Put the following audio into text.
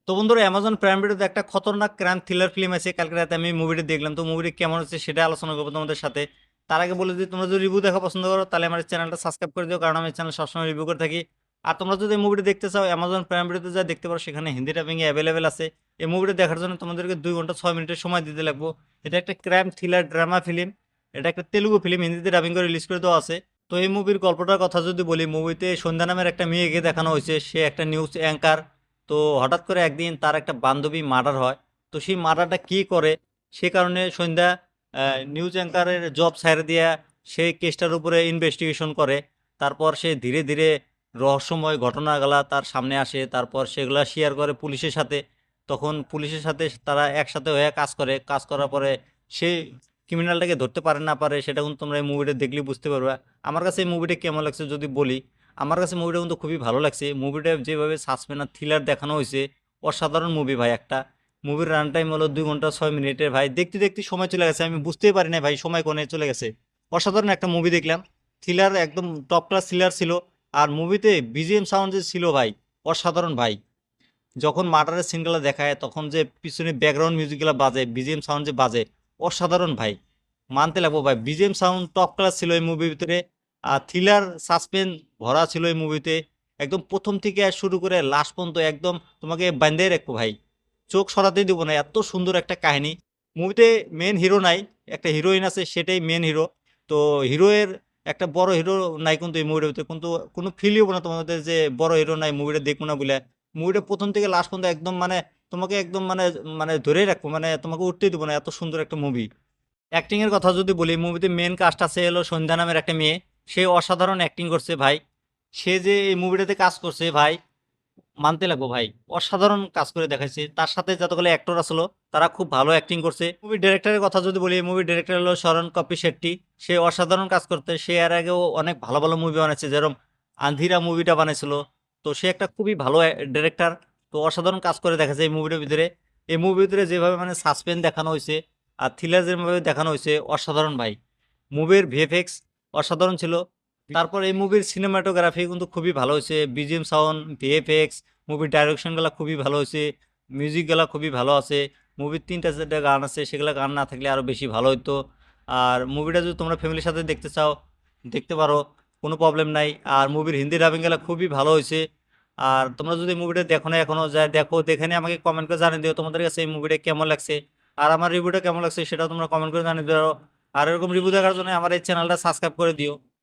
তো বন্ধুরা Amazon prime ভিডিওতে একটা খতরনাক ক্রাইম থ্রিলার ফিল্ম আছে। কালকে রাতে আমি মুভিটা দেখলাম, তো মুভিটা কেমন হচ্ছে সেটা আলোচনা করবো তোমাদের সাথে। তার আগে বলে দিই, তোমরা যদি রিভিউ দেখা পছন্দ করো তাহলে আমার চ্যানেলটা সাবস্ক্রাইব করে দিও, কারণ আমি চ্যানেল সবসময় রিভিউ করে থাকি। আর তোমরা যদি এই মুভিটা দেখতে চাও অ্যামাজন প্রাইম ভিডিওতে যা দেখতে পারো, সেখানে হিন্দি ডাবিং এ অ্যাভেলেবেল আছে। এই মুভিটা দেখার জন্য তোমাদেরকে 2 ঘন্টা 6 মিনিটের সময় দিতে লাগবো। এটা একটা ক্রাইম থ্রিলার ড্রামা ফিল্ম। এটা একটা তেলুগু ফিল্ম, হিন্দিতে ডাবিং করে রিলিজ করে দেওয়া আছে। তো এই মুভির গল্পটার কথা যদি বলি, মুভিতে সন্ধ্যা নামের একটা মেয়েকে দেখানো হয়েছে। সে একটা নিউজ অ্যাঙ্কার। তো হঠাৎ করে একদিন তার একটা বান্ধবী মার্ডার হয়। তো সেই মার্ডারটা কি করে, সে কারণে সন্ধ্যা নিউজ অ্যাঙ্কারের জব ছেড়ে দিয়া সেই কেসটার উপরে ইনভেস্টিগেশন করে। তারপর সে ধীরে ধীরে রহস্যময় ঘটনাগুলা তার সামনে আসে, তারপর সেগুলা শেয়ার করে পুলিশের সাথে। তখন পুলিশের সাথে তারা একসাথে হয়ে কাজ করে, কাজ করার পরে সে ক্রিমিনালটাকে ধরতে পারে না পারে, সেটা কিন্তু তোমরা এই মুভিটা দেখলে বুঝতে পারবে। আমার কাছে এই মুভিটা কেমন লাগছে যদি বলি, আমার কাছে মুভিটা কিন্তু খুবই ভালো লাগছে। মুভিটা যেভাবে সাসপেন্স আর থ্রিলার দেখানো হয়েছে, অসাধারণ মুভি ভাই একটা। মুভির রান টাইম হলো 2 ঘন্টা 6 মিনিটের ভাই। দেখতে দেখতে সময় চলে গেছে, আমি বুঝতেই পারি না ভাই সময় কোনে চলে গেছে। অসাধারণ একটা মুভি দেখলাম। থ্রিলার একদম টপ ক্লাস থ্রিলার ছিল। আর মুভিতে বিজিএম সাউন্ড যে ছিল ভাই, অসাধারণ ভাই। যখন মার্ডারের সিনগুলো দেখায় তখন যে পিছনে ব্যাকগ্রাউন্ড মিউজিকগুলো বাজে, বিজিএম সাউন্ড যে বাজে, অসাধারণ ভাই। মানতে লাগবো ভাই, বিজিএম সাউন্ড টপ ক্লাস ছিল এই মুভির ভিতরে। আর থ্রিলার সাসপেন্স ভরা ছিল এই মুভিতে। একদম প্রথম থেকে শুরু করে লাস্ট পর্যন্ত একদম তোমাকে বান্ধে রাখবো ভাই, চোখ সরাতেই দিব না, এত সুন্দর একটা কাহিনী। মুভিতে মেন হিরো নাই, একটা হিরোইন আছে, সেটাই মেন হিরো। তো হিরোয়ের একটা বড় হিরো নাই কিন্তু এই মুভিটার ভিতরে, কিন্তু কোনো ফিলই হবো না তোমাদের যে বড় হিরো নাই, মুভিটা দেখবো না বলে। মুভিটা প্রথম থেকে লাস্ট পর্যন্ত একদম মানে তোমাকে একদম মানে মানে ধরেই রাখবো, মানে তোমাকে উঠতেই দেবো না, এত সুন্দর একটা মুভি। অ্যাক্টিং এর কথা যদি বলি, মুভিতে মেন কাস্ট আছে হলো সন্ধ্যা নামের একটা মেয়ে। সে অসাধারণ অ্যাক্টিং করছে ভাই। সে যে এই মুভিটাতে কাজ করছে ভাই, মানতে লাগবো ভাই, অসাধারণ কাজ করে দেখাইছে। তার সাথে যতগুলো অ্যাক্টর আসলো, তারা খুব ভালো অ্যাক্টিং করছে। মুভির ডিরেক্টরের কথা যদি বলি, মুভির ডিরেক্টর হলো শরণ কপি শেট্টি। সে অসাধারণ কাজ করতে, সে এর আগেও অনেক ভালো ভালো মুভি বানাইছে, যেরকম আন্ধিরা মুভিটা বানাইছিল। তো সে একটা খুবই ভালো ডিরেক্টর। তো অসাধারণ কাজ করে দেখাচ্ছে এই মুভিটার ভিতরে। এই মুভির ভিতরে যেভাবে মানে সাসপেন্স দেখানো হয়েছে আর থ্রিলার যেভাবে দেখানো হয়েছে, অসাধারণ ভাই। মুভির ভিএফএক্স অসাধারণ ছিল। তারপর এই মুভির সিনেমাটোগ্রাফি কিন্তু খুবই ভালো হয়েছে, বিজিএম সাউন্ড, ভিএফএক্স, মুভির ডাইরেকশনগুলো খুবই ভালো হয়েছে, মিউজিকগুলো খুবই ভালো আছে। মুভির 3টা 4টা গান আছে, সেগুলো গান না থাকলে আরও বেশি ভালো হতো। আর মুভিটা যদি তোমরা ফ্যামিলির সাথে দেখতে চাও, দেখতে পারো, কোনো প্রবলেম নাই। আর মুভির হিন্দি ডাবিংগুলো খুবই ভালো হয়েছে। আর তোমরা যদি মুভিটা দেখো না এখনো, যায় দেখো, দেখে নিয়ে আমাকে কমেন্ট করে জানিয়ে দিও তোমাদের কাছে এই মুভিটা কেমন লাগছে। আর আমার রিভিউটা কেমন লাগছে সেটাও তোমরা কমেন্ট করে জানিয়ে দিও। আর এরকম রিভিউ দেখার জন্য আমার এই চ্যানেলটা সাবস্ক্রাইব করে দিও।